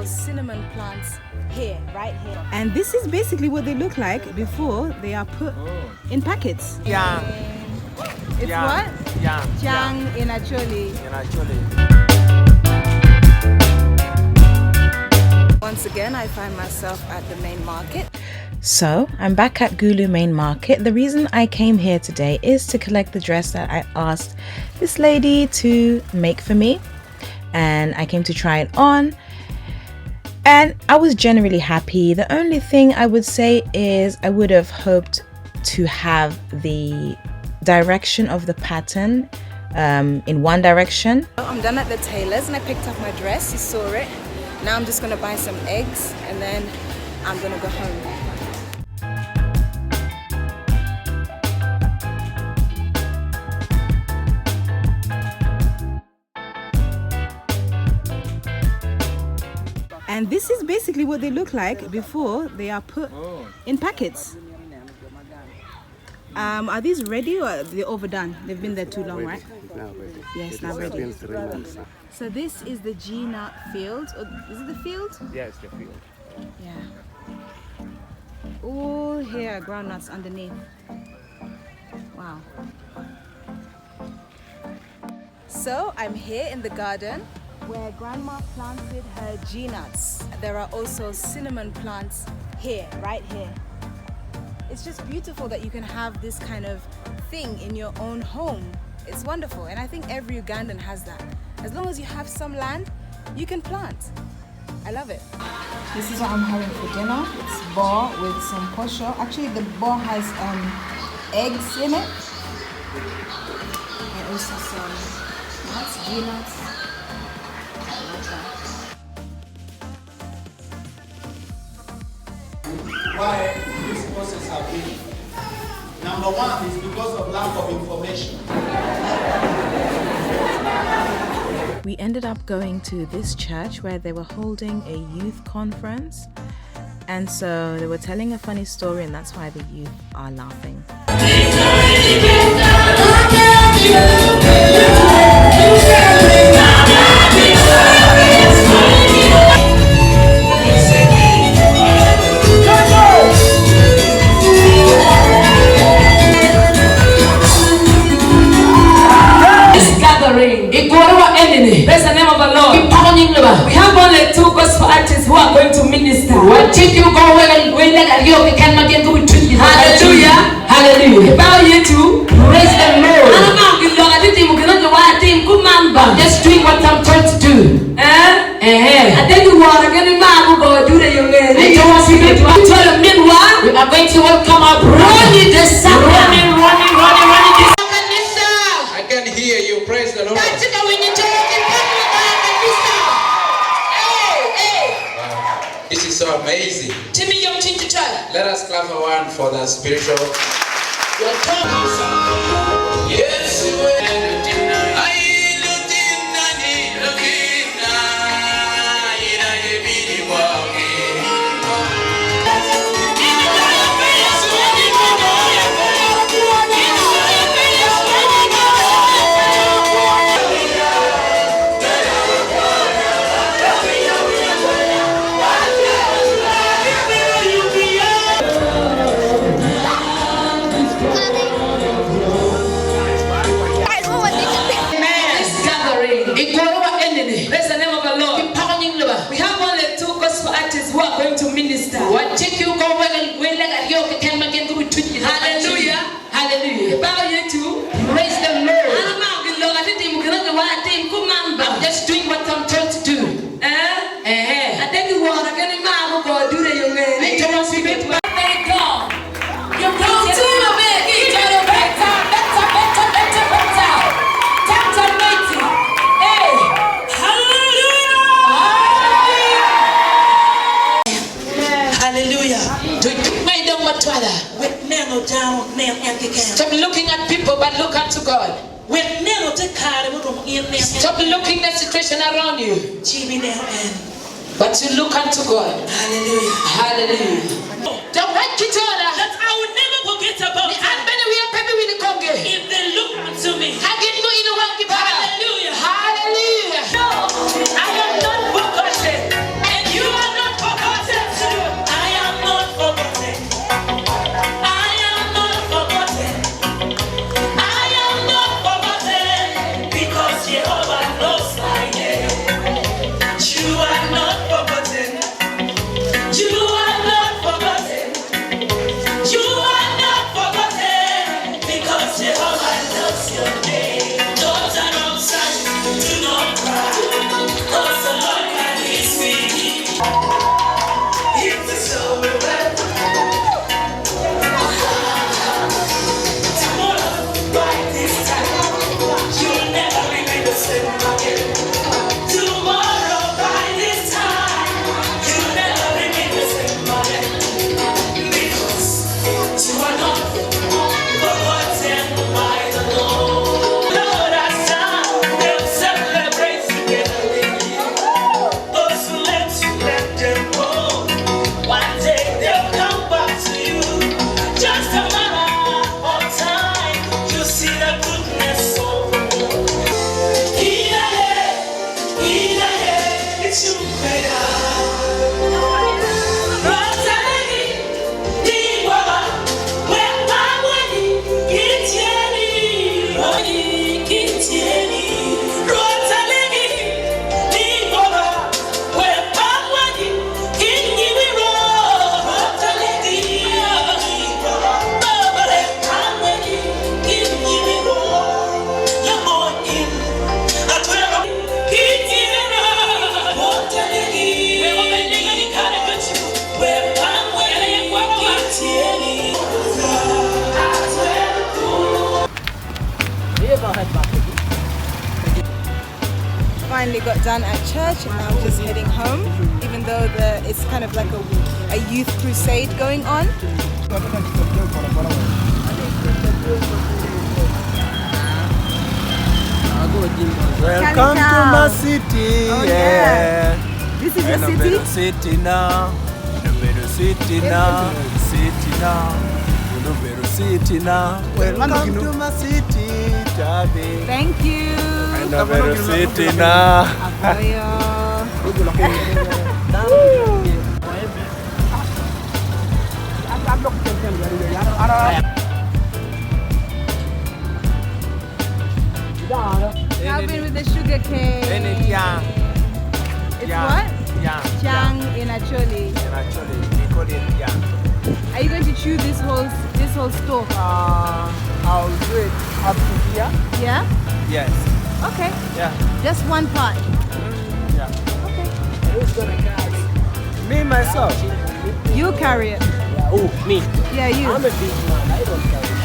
also cinnamon plants here, right here. And this is basically what they look like before they are put in packets. Yeah. It's Yeah. what? Yeah. Jang in Acholi. Once again, I find myself at the main market. So I'm back at Gulu Main Market. The reason I came here today is to collect the dress that I asked this lady to make for me, and I came to try it on and I was generally happy. The only thing I would say is I would have hoped to have the direction of the pattern in one direction. I'm done at the tailor's and I picked up my dress, you saw it. Now I'm just gonna buy some eggs and then I'm gonna go home. And this is basically what they look like before they are put in packets. Are these ready or are they overdone? They've been there too long, right? Now ready. Yes, now ready. It's been 3 months. So this is the G-nut field. Or is it the field? Yes, the field. Yeah. All here, groundnuts underneath. Wow. So I'm here in the garden where grandma planted her G-nuts. There are also cinnamon plants here, right here. It's just beautiful that you can have this kind of thing in your own home. It's wonderful, and I think every Ugandan has that. As long as you have some land, you can plant. I love it. This is what I'm having for dinner. It's boar with some posho. Actually, the boar has eggs in it. And also some nuts, G-nuts. Why this process has been. Number one is because of lack of information. We ended up going to this church where they were holding a youth conference, and so they were telling a funny story, and that's why the youth are laughing. Praise the name of the Lord. We have only 2 gospel artists who are going to minister. Hallelujah. Hallelujah. About you to praise the Lord. I'm just doing what I'm told to do. I think you are getting mad about do the young man. We are going to welcome our brother. Running. I can hear you. Praise the Lord. This is so amazing. Let us clap for one for the spiritual. Yes, you will. Praise the name of the Lord. We have only 2 gospel artists who are going to minister. Hallelujah. Hallelujah. About you to praise the Lord. I'm just doing what I'm told to do. I think you are getting mad about do the young man. I don't want to be thank God. You're going to stop looking at people but look unto God. Stop looking at the situation around you but you look unto God. Hallelujah. Hallelujah. The white kitara that I will never forget about it. If they look unto me, hallelujah. Hallelujah. No, I am not forgotten. And you Tomorrow by this time, you'll never remain the same man. Because you are not forgotten by the Lord. Lord, as time they'll celebrate together with you. Those who let them go. One day they'll come back to you. Just a matter of time, you see the goodness of the Lord. It's you, Finally got done at church and now I'm just heading home, even though it's kind of like a youth crusade going on. Welcome to my city. Oh, yeah. This is your city? City now. City now. City now. City now. Welcome to my city, Tabi. Thank you. City now. Calvin with the sugarcane. It's what? Chang in Acholi. We call it yang. Are you going to chew this whole stalk? I'll do it up to here. Yeah? Yes. Okay. Yeah. Just one part. Yeah. Okay. Who's gonna carry? Me myself. You carry it. Yeah, oh, me. Yeah, you. I'm a big man. I don't carry.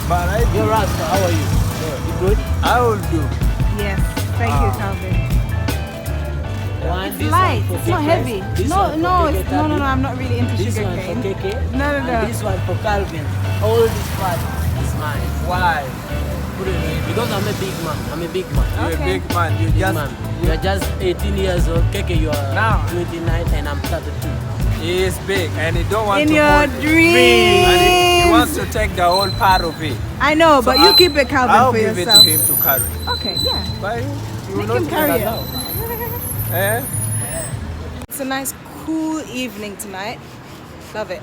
But I do. You're Rasta. How are you? You good? I will do. Yes. Thank you, Calvin. One, It's light. It's not heavy. No, I'm not really into This one for sugarcane. KK. No. And this one for Calvin. All this part is mine. Why? Put it away. Because I'm a big man. I'm a big man. You're Okay. a big man. You Big just man. You are just 18 years old. KK, you are Now. 29 and I'm 32. he is big and he don't want In to your hold it. dreams. And he wants to take the whole part of it. I know, but So you keep it, Calvin, I'll for give yourself. it to him to carry. Okay, yeah. But you will Make him not carry it. Eh? It's a nice, cool evening tonight. Love it.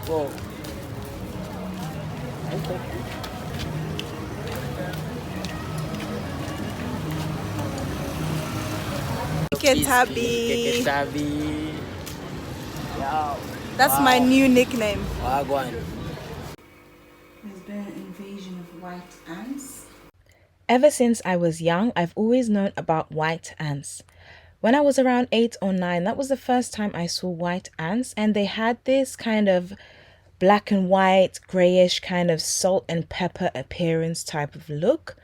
Whoa. Ketabi. Ketabi. Yeah. That's my new nickname. Wagwan. There's been an invasion of white ants. Ever since I was young, I've always known about white ants. When I was around 8 or 9, that was the first time I saw white ants, and they had this kind of black and white, grayish kind of salt and pepper appearance type of look.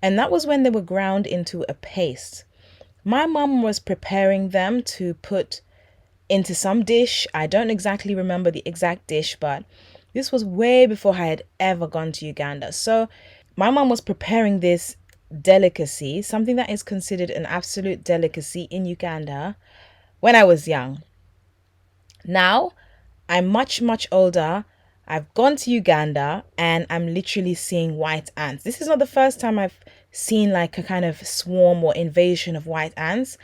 And that was when they were ground into a paste. My mum was preparing them to put into some dish. I don't exactly remember the exact dish, but this was way before I had ever gone to Uganda. So my mum was preparing this delicacy, something that is considered an absolute delicacy in Uganda, when I was young. Now, I'm much older. I've gone to Uganda and I'm literally seeing white ants. This is not the first time I've seen like a kind of swarm or invasion of white ants.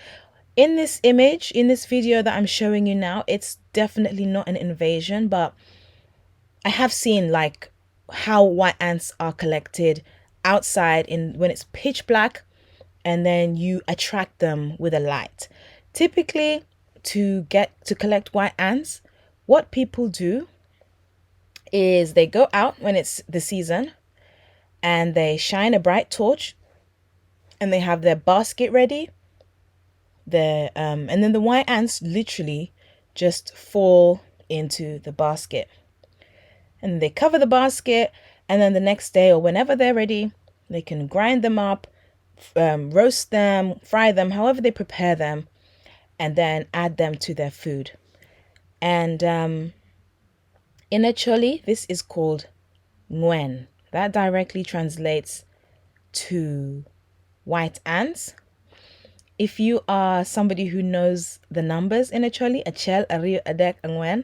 In this image, in this video that I'm showing you now, it's definitely not an invasion, but I have seen like how white ants are collected outside when it's pitch black, and then you attract them with a light. Typically, to collect white ants, what people do is they go out when it's the season and they shine a bright torch and they have their basket ready. And then the white ants literally just fall into the basket. And they cover the basket And then the next day or whenever they're ready, they can grind them up, roast them, fry them, however they prepare them, and then add them to their food. And in Acholi, this is called ngwen. That directly translates to white ants. If you are somebody who knows the numbers in Acholi, Achel, Ariu, Adek, Angwen.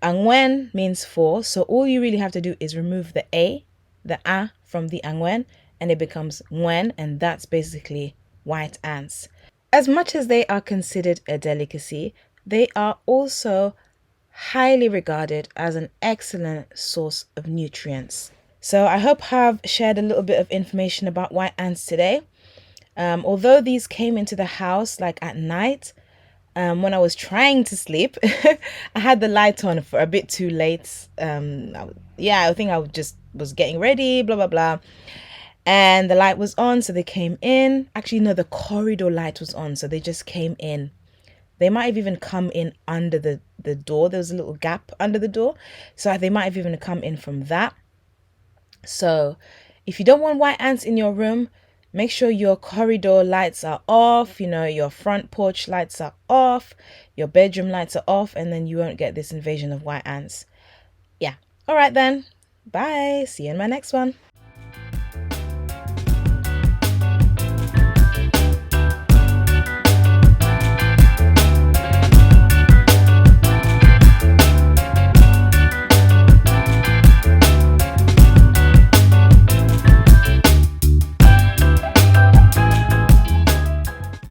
Angwen means 4, so all you really have to do is remove the A, the A from the Angwen, and it becomes Ngwen, and that's basically white ants. As much as they are considered a delicacy, they are also highly regarded as an excellent source of nutrients. So I hope I've shared a little bit of information about white ants today. Although these came into the house like at night, when I was trying to sleep, I had the light on for a bit too late. I think I just was getting ready, blah, blah, blah. And the light was on, so they came in. Actually, no, the corridor light was on, so they just came in. They might have even come in under the door. There was a little gap under the door. So they might have even come in from that. So if you don't want white ants in your room, make sure your corridor lights are off, your front porch lights are off, your bedroom lights are off, and then you won't get this invasion of white ants. Yeah. All right then. Bye. See you in my next one.